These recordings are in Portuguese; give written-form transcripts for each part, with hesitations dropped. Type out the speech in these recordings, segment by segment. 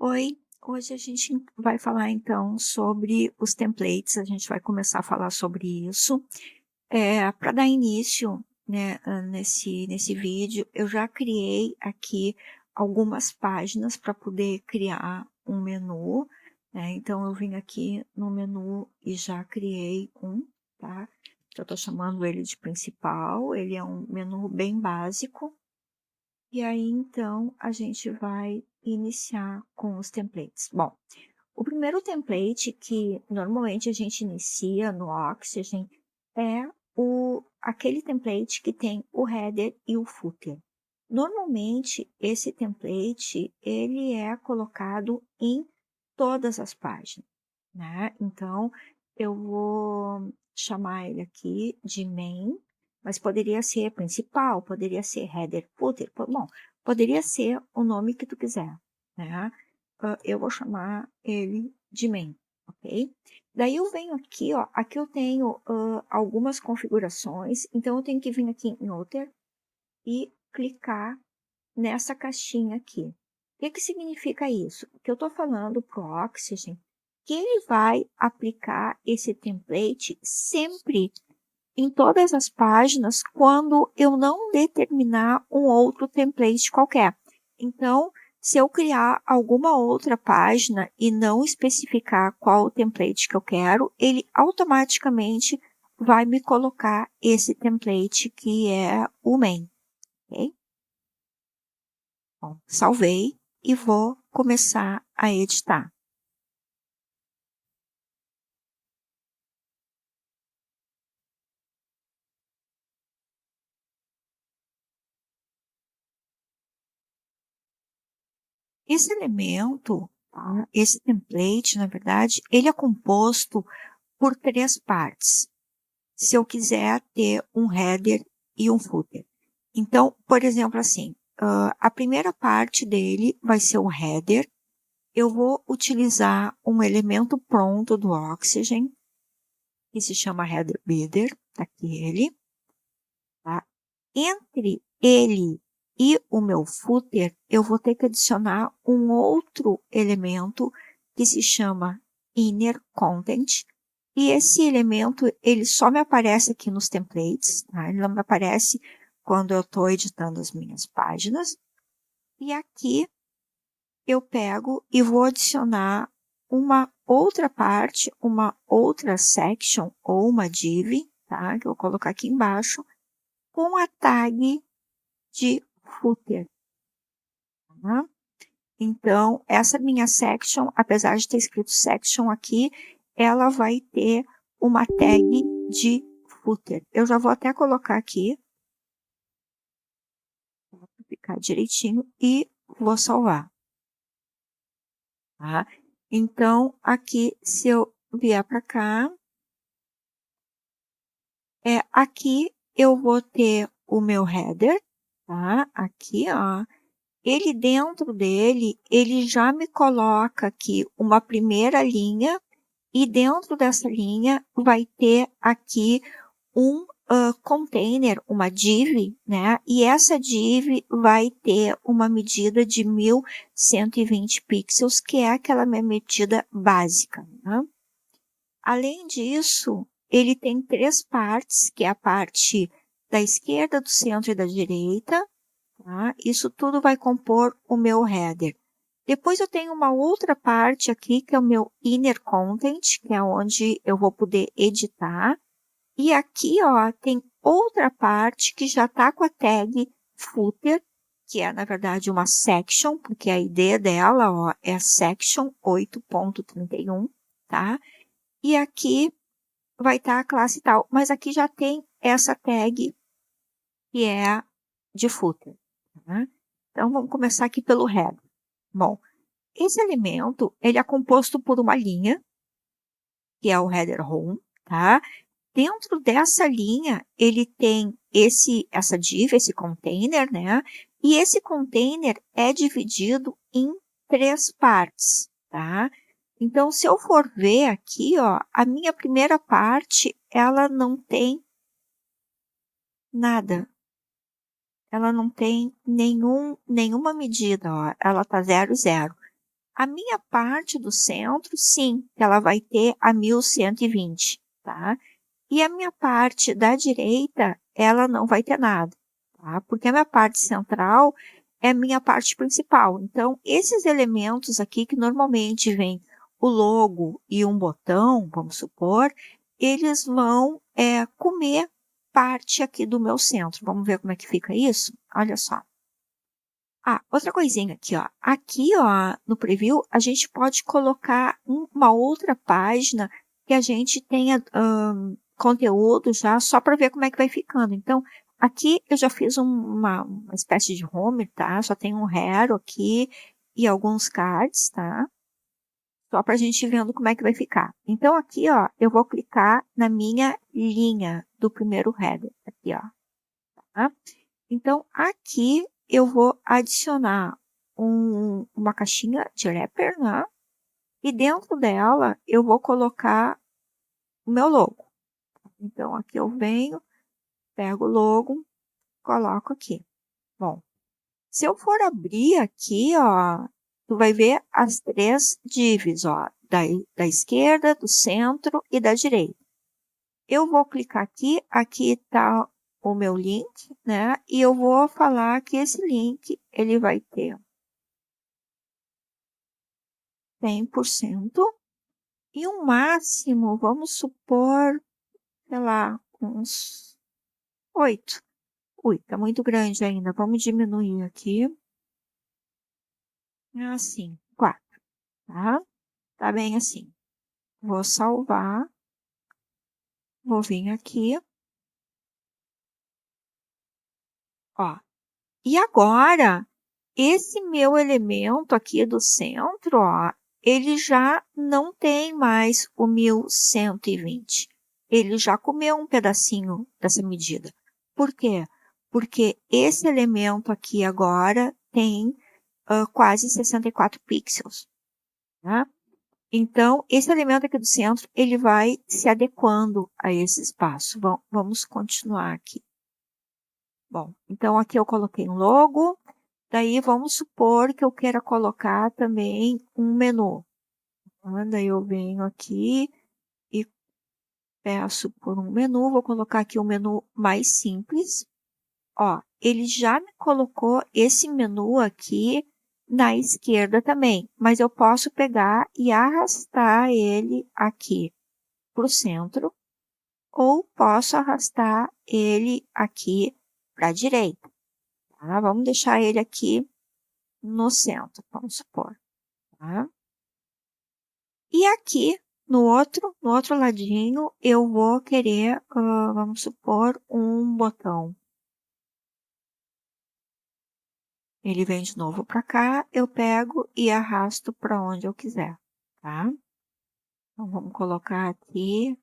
Oi, hoje a gente vai falar então sobre os templates, a gente vai começar a falar sobre isso. Para dar início, né, nesse vídeo, eu já criei aqui algumas páginas para poder criar um menu, né? Então eu vim aqui no menu e já criei um, tá? Eu estou chamando ele de principal, ele é um menu bem básico. E aí, então, a gente vai iniciar com os templates. Bom, o primeiro template que normalmente a gente inicia no Oxygen é aquele template que tem o header e o footer. Normalmente, esse template, ele é colocado em todas as páginas, né? Então, eu vou chamar ele aqui de main, mas poderia ser principal, poderia ser header, footer, bom, poderia ser o nome que tu quiser, né? Eu vou chamar ele de main, ok? Daí eu venho aqui, ó, aqui eu tenho algumas configurações, então eu tenho que vir aqui em Outer e clicar nessa caixinha aqui. O que significa isso? Que eu estou falando para o Oxygen que ele vai aplicar esse template sempre em todas as páginas quando eu não determinar um outro template qualquer. Então, se eu criar alguma outra página e não especificar qual o template que eu quero, ele automaticamente vai me colocar esse template que é o main. Okay? Bom, salvei e vou começar a editar. Esse elemento, tá? Esse template, na verdade, ele é composto por três partes. Se eu quiser ter um header e um footer. Então, por exemplo, assim, a primeira parte dele vai ser o header. Eu vou utilizar um elemento pronto do Oxygen, que se chama header bidder, tá aqui ele. Tá? Entre ele e o meu footer, eu vou ter que adicionar um outro elemento que se chama inner content. E esse elemento, ele só me aparece aqui nos templates, tá? Ele não me aparece quando eu estou editando as minhas páginas. E aqui eu pego e vou adicionar uma outra parte, uma outra section ou uma div, tá? Que eu vou colocar aqui embaixo, com a tag de footer. Tá? Então, essa minha section, apesar de ter escrito section aqui, ela vai ter uma tag de footer. Eu já vou até colocar aqui, para ficar direitinho, e vou salvar. Tá? Então, aqui, se eu vier para cá, aqui eu vou ter o meu header, tá? Aqui, ó. Ele dentro dele, ele já me coloca aqui uma primeira linha e dentro dessa linha vai ter aqui um container, uma div, né? E essa div vai ter uma medida de 1120 pixels, que é aquela minha medida básica, né? Além disso, ele tem três partes, que é a parte da esquerda, do centro e da direita. Tá? Isso tudo vai compor o meu header. Depois eu tenho uma outra parte aqui, que é o meu inner content, que é onde eu vou poder editar. E aqui, ó, tem outra parte que já está com a tag footer, que é, na verdade, uma section, porque a ID dela, ó, é a section 8.31, tá? E aqui vai estar a classe tal, mas aqui já tem essa tag que é de footer. Tá? Então, vamos começar aqui pelo header. Bom, esse elemento, ele é composto por uma linha, que é o header home, tá? Dentro dessa linha, ele tem essa div, esse container, né? E esse container é dividido em três partes, tá? Então, se eu for ver aqui, ó, a minha primeira parte, ela não tem nada. Ela não tem nenhuma medida, ó. Ela tá 0, 0. A minha parte do centro, sim, ela vai ter a 1120, tá? E a minha parte da direita, ela não vai ter nada, tá? Porque a minha parte central é a minha parte principal. Então, esses elementos aqui que normalmente vem o logo e um botão, vamos supor, eles vão comer parte aqui do meu centro. Vamos ver como é que fica isso? Olha só. Ah, outra coisinha aqui, ó. Aqui, ó, no preview, a gente pode colocar uma outra página que a gente tenha conteúdo já só para ver como é que vai ficando. Então, aqui eu já fiz uma espécie de home, tá? Só tem um hero aqui e alguns cards, tá? Só para a gente ir vendo como é que vai ficar. Então, aqui, ó, eu vou clicar na minha linha do primeiro header. Aqui, ó. Tá? Então, aqui eu vou adicionar uma caixinha de wrapper, né? E dentro dela eu vou colocar o meu logo. Então, aqui eu venho, pego o logo, coloco aqui. Bom, se eu for abrir aqui, ó, tu vai ver as três divs, ó, da esquerda, do centro e da direita. Eu vou clicar aqui, aqui está o meu link, né? E eu vou falar que esse link, ele vai ter 100% e um máximo, vamos supor, sei lá, uns 8. Ui, tá muito grande ainda. Vamos diminuir aqui. Assim, 4, tá? Tá bem assim. Vou salvar. Vou vir aqui. Ó. E agora, esse meu elemento aqui do centro, ó, ele já não tem mais o 1120. Ele já comeu um pedacinho dessa medida. Por quê? Porque esse elemento aqui agora tem quase 64 pixels. Né? Então, esse elemento aqui do centro, ele vai se adequando a esse espaço. Bom, vamos continuar aqui. Bom, então aqui eu coloquei um logo. Daí vamos supor que eu queira colocar também um menu. Daí eu venho aqui e peço por um menu. Vou colocar aqui um menu mais simples. Ó, ele já me colocou esse menu aqui na esquerda também, mas eu posso pegar e arrastar ele aqui para o centro, ou posso arrastar ele aqui para a direita. Tá? Vamos deixar ele aqui no centro, vamos supor. Tá? E aqui no outro ladinho, eu vou querer, vamos supor, um botão. Ele vem de novo para cá, eu pego e arrasto para onde eu quiser, tá? Então, vamos colocar aqui.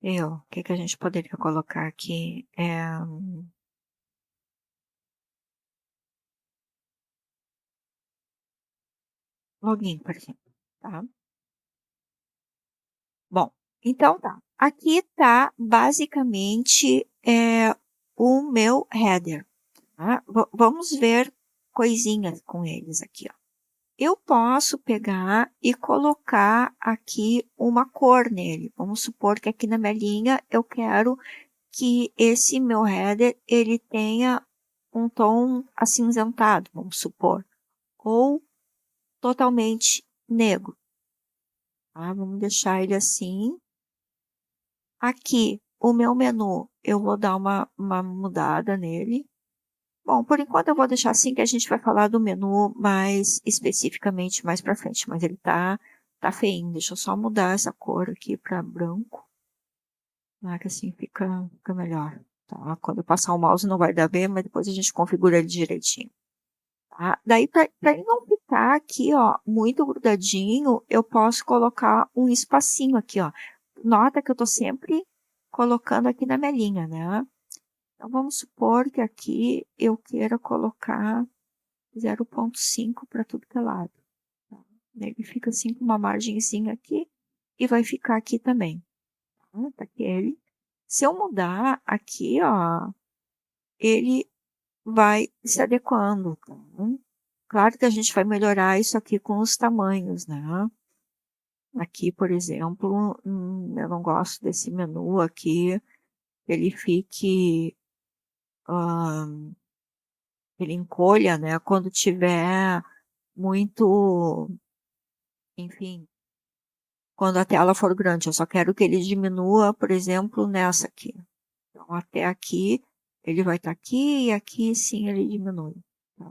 O que a gente poderia colocar aqui? Login, por exemplo, tá? Bom, então tá. Aqui tá basicamente o meu header. Tá? Vamos ver coisinhas com eles aqui, ó. Eu posso pegar e colocar aqui uma cor nele. Vamos supor que aqui na minha linha eu quero que esse meu header ele tenha um tom acinzentado, vamos supor, ou totalmente negro. Tá? Vamos deixar ele assim. Aqui, o meu menu, eu vou dar uma mudada nele. Bom, por enquanto eu vou deixar assim que a gente vai falar do menu mais especificamente mais para frente, mas ele tá feinho. Deixa eu só mudar essa cor aqui para branco, né, que assim fica melhor. Tá? Quando eu passar o mouse não vai dar bem, mas depois a gente configura ele direitinho. Tá? Daí, para ele não ficar aqui, ó, muito grudadinho, eu posso colocar um espacinho aqui, ó. Nota que eu tô sempre colocando aqui na minha linha, né? Então, vamos supor que aqui eu queira colocar 0,5 para tudo que é lado. Tá? Ele fica assim com uma margenzinha aqui e vai ficar aqui também. Tá aqui ele. Se eu mudar aqui, ó, ele vai se adequando, tá? Claro que a gente vai melhorar isso aqui com os tamanhos, né? Aqui, por exemplo, eu não gosto desse menu aqui, ele fique, hã, ele encolha, né, quando tiver muito, enfim, quando a tela for grande. Eu só quero que ele diminua, por exemplo, nessa aqui. Então, até aqui, ele vai estar aqui e aqui sim ele diminui. Tá?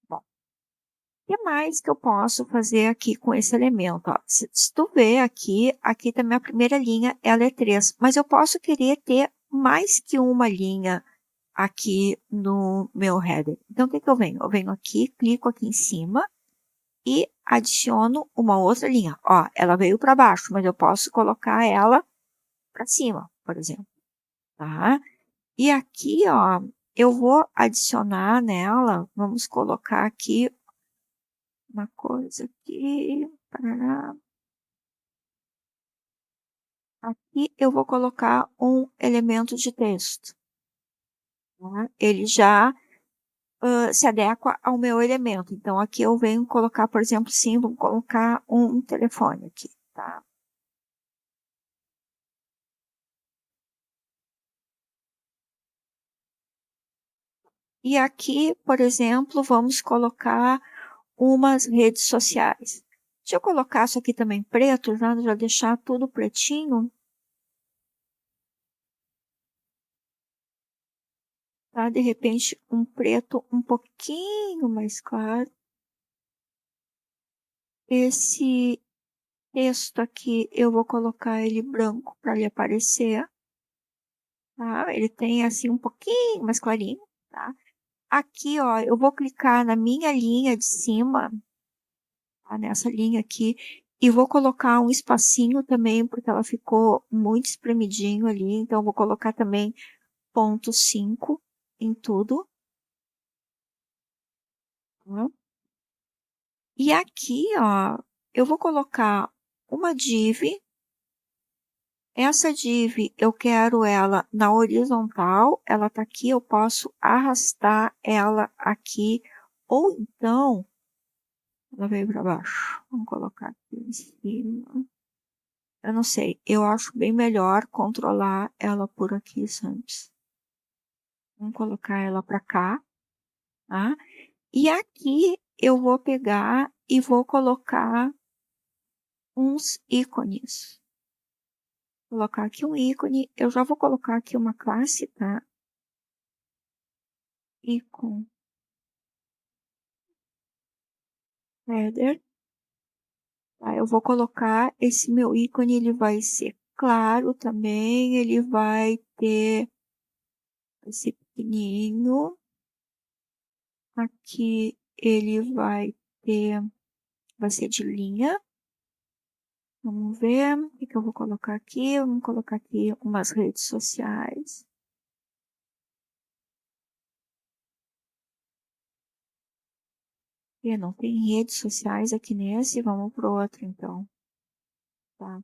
Bom, o que mais que eu posso fazer aqui com esse elemento? Ó, se tu ver aqui, aqui também a primeira linha ela é 3, mas eu posso querer ter mais que uma linha aqui no meu header. Então, o que que eu venho? Eu venho aqui, clico aqui em cima e adiciono uma outra linha. Ó, ela veio para baixo, mas eu posso colocar ela para cima, por exemplo, tá? E aqui, ó, eu vou adicionar nela, vamos colocar aqui uma coisa aqui, parará. Aqui eu vou colocar um elemento de texto, tá? Ele já se adequa ao meu elemento. Então, aqui eu venho colocar, por exemplo, sim, vou colocar um telefone aqui, tá? E aqui, por exemplo, vamos colocar umas redes sociais. Se eu colocar isso aqui também preto, já deixar tudo pretinho, tá? De repente, um preto um pouquinho mais claro. Esse texto aqui, eu vou colocar ele branco para ele aparecer, tá? Ele tem assim um pouquinho mais clarinho, tá? Aqui, ó, eu vou clicar na minha linha de cima, tá? Nessa linha aqui, e vou colocar um espacinho também, porque ela ficou muito espremidinho ali, então eu vou colocar também ponto 5 em tudo, tá? E aqui, ó, eu vou colocar uma div. Essa div, eu quero ela na horizontal, ela tá aqui, eu posso arrastar ela aqui, ou então, ela veio para baixo. Vamos colocar aqui em cima. Eu não sei, eu acho bem melhor controlar ela por aqui, Santos. Vamos colocar ela para cá, tá? E aqui eu vou pegar e vou colocar uns ícones. Colocar aqui um ícone, eu já vou colocar aqui uma classe, tá? Icon header, tá? Eu vou colocar esse meu ícone, ele vai ser claro também, ele vai ter esse pequenininho. Aqui ele vai ser de linha. Vamos ver o que que eu vou colocar aqui. Vamos colocar aqui umas redes sociais. E não tem redes sociais aqui nesse, vamos pro outro então, tá?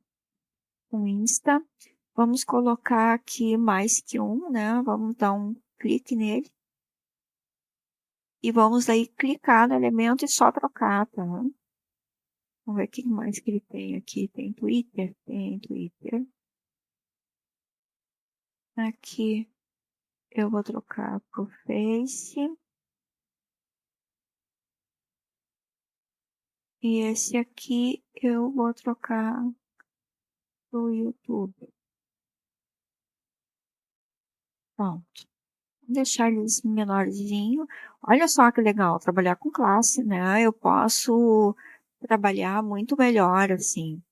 Um Insta. Vamos colocar aqui mais que um, né? Vamos dar um clique nele. E vamos aí clicar no elemento e só trocar, tá? Vamos ver o que mais que ele tem aqui. Tem Twitter? Tem Twitter. Aqui eu vou trocar pro Face. E esse aqui eu vou trocar pro YouTube. Pronto. Vou deixar eles menorzinho. Olha só que legal, trabalhar com classe, né? Eu posso trabalhar muito melhor, assim.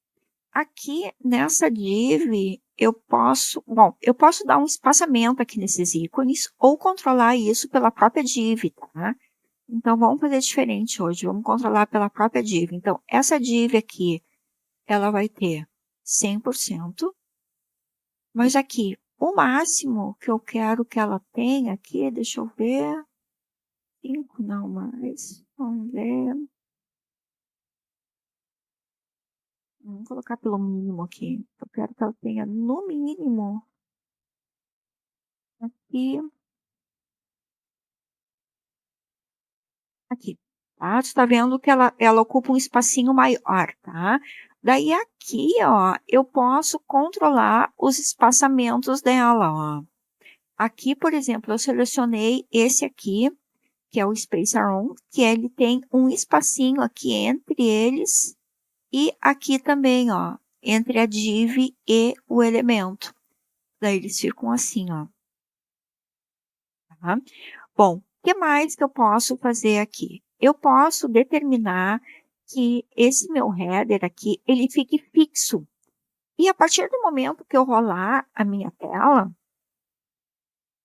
Aqui nessa div, eu posso dar um espaçamento aqui nesses ícones ou controlar isso pela própria div, tá? Então, vamos fazer diferente hoje, vamos controlar pela própria div. Então, essa div aqui, ela vai ter 100%, mas aqui, o máximo que eu quero que ela tenha aqui, deixa eu ver, 5 não mais, vamos ver, vamos colocar pelo mínimo aqui. Eu quero que ela tenha no mínimo aqui Aqui, tá? Tu tá vendo que ela ocupa um espacinho maior, tá? Daí aqui, ó, eu posso controlar os espaçamentos dela, ó. Aqui, por exemplo, eu selecionei esse aqui, que é o Space Around, que ele tem um espacinho aqui entre eles e aqui também, ó, entre a div e o elemento. Daí eles ficam assim, ó. Tá? Bom, o que mais que eu posso fazer aqui? Eu posso determinar que esse meu header aqui, ele fique fixo. E a partir do momento que eu rolar a minha tela,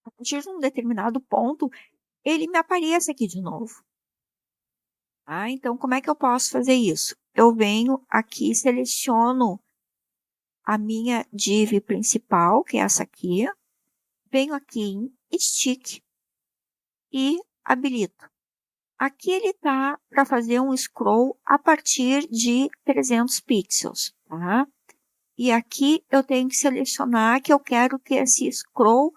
a partir de um determinado ponto, ele me apareça aqui de novo. Tá? Então, como é que eu posso fazer isso? Eu venho aqui, seleciono a minha div principal, que é essa aqui, venho aqui em Stick e habilito. Aqui ele está para fazer um scroll a partir de 300 pixels, tá? E aqui eu tenho que selecionar que eu quero que esse scroll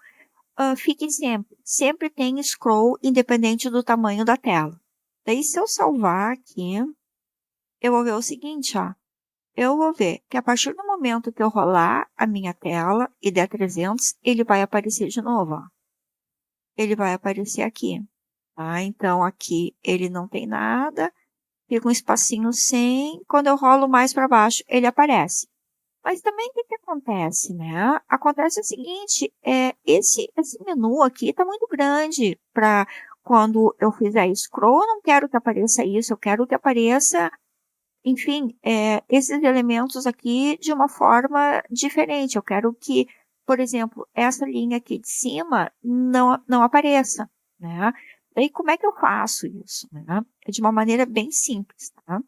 fique sempre. Sempre tem scroll independente do tamanho da tela. Daí se eu salvar aqui, eu vou ver o seguinte, ó. Eu vou ver que a partir do momento que eu rolar a minha tela e der 300, ele vai aparecer de novo, ó. Ele vai aparecer aqui, tá? Então aqui ele não tem nada. Fica um espacinho sem, quando eu rolo mais para baixo, ele aparece. Mas também o que acontece, né? Acontece o seguinte, esse menu aqui está muito grande para quando eu fizer scroll, eu não quero que apareça isso, eu quero que apareça, enfim, esses elementos aqui de uma forma diferente. Eu quero que, por exemplo, essa linha aqui de cima não apareça, né? Daí, como é que eu faço isso, né? É de uma maneira bem simples, tá?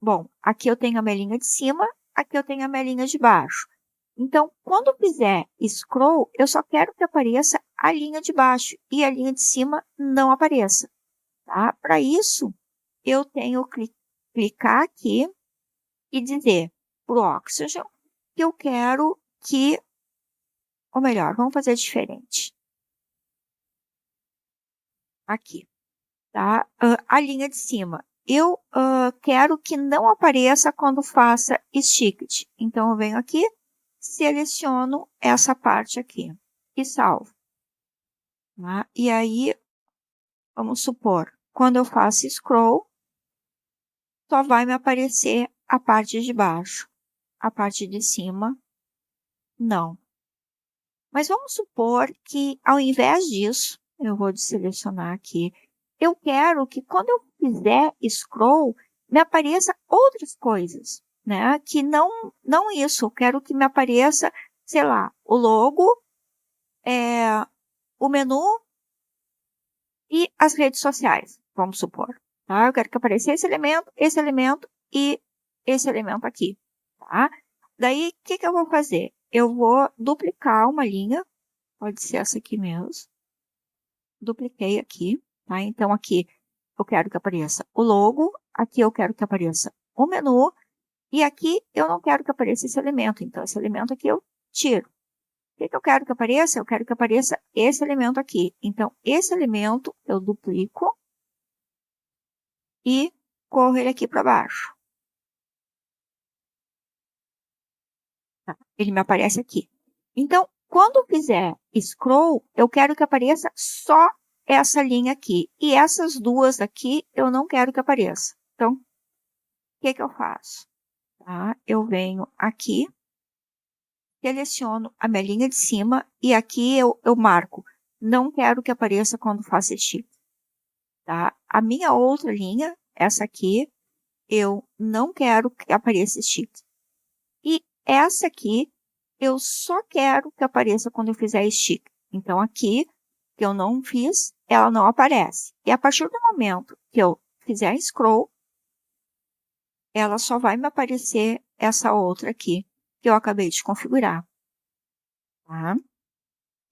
Bom, aqui eu tenho a minha linha de cima, aqui eu tenho a minha linha de baixo. Então, quando eu fizer scroll, eu só quero que apareça a linha de baixo e a linha de cima não apareça, tá? Para isso, eu tenho que clicar aqui e dizer para o Oxygen que eu quero que, ou melhor, vamos fazer diferente. Aqui, tá? A linha de cima. Eu quero que não apareça quando faça sticket. Então, eu venho aqui, seleciono essa parte aqui e salvo. Tá? E aí, vamos supor, quando eu faço scroll, só vai me aparecer a parte de baixo. A parte de cima, não. Mas vamos supor que, ao invés disso, eu vou selecionar aqui, eu quero que quando eu fizer scroll, me apareça outras coisas, né? Que não isso, eu quero que me apareça, sei lá, o logo, o menu e as redes sociais, vamos supor. Tá? Eu quero que apareça esse elemento e esse elemento aqui, tá? Daí, o que eu vou fazer? Eu vou duplicar uma linha, pode ser essa aqui mesmo. Dupliquei aqui, tá? Então, aqui eu quero que apareça o logo, aqui eu quero que apareça o menu, e aqui eu não quero que apareça esse elemento. Então, esse elemento aqui eu tiro. O que eu quero que apareça? Eu quero que apareça esse elemento aqui. Então, esse elemento eu duplico e corro ele aqui para baixo. Tá? Ele me aparece aqui. Então, quando eu fizer scroll, eu quero que apareça só essa linha aqui. E essas duas aqui, eu não quero que apareça. Então, o que eu faço? Tá? Eu venho aqui, seleciono a minha linha de cima e aqui eu marco. Não quero que apareça quando faço shift. Tá? A minha outra linha, essa aqui, eu não quero que apareça shift. E essa aqui, eu só quero que apareça quando eu fizer stick. Então, aqui, que eu não fiz, ela não aparece. E a partir do momento que eu fizer scroll, ela só vai me aparecer essa outra aqui, que eu acabei de configurar. Tá?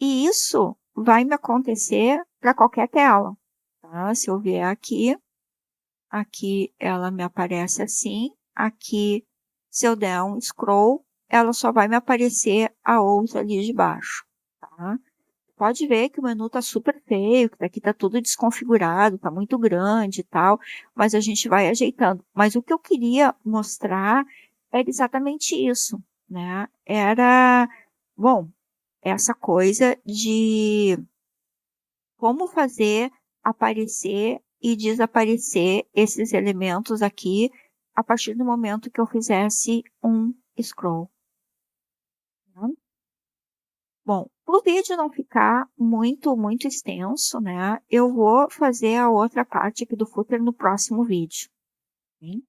E isso vai me acontecer para qualquer tela. Tá? Se eu vier aqui, aqui ela me aparece assim. Aqui, se eu der um scroll, ela só vai me aparecer a outra ali de baixo. Tá? pode ver que o menu tá super feio, que daqui tá tudo desconfigurado, tá muito grande e tal, mas a gente vai ajeitando. Mas o que eu queria mostrar era exatamente isso, né? Era, bom, essa coisa de como fazer aparecer e desaparecer esses elementos aqui a partir do momento que eu fizesse um scroll. Tá? Bom, o vídeo não ficar muito extenso, né? Eu vou fazer a outra parte aqui do footer no próximo vídeo. Hein?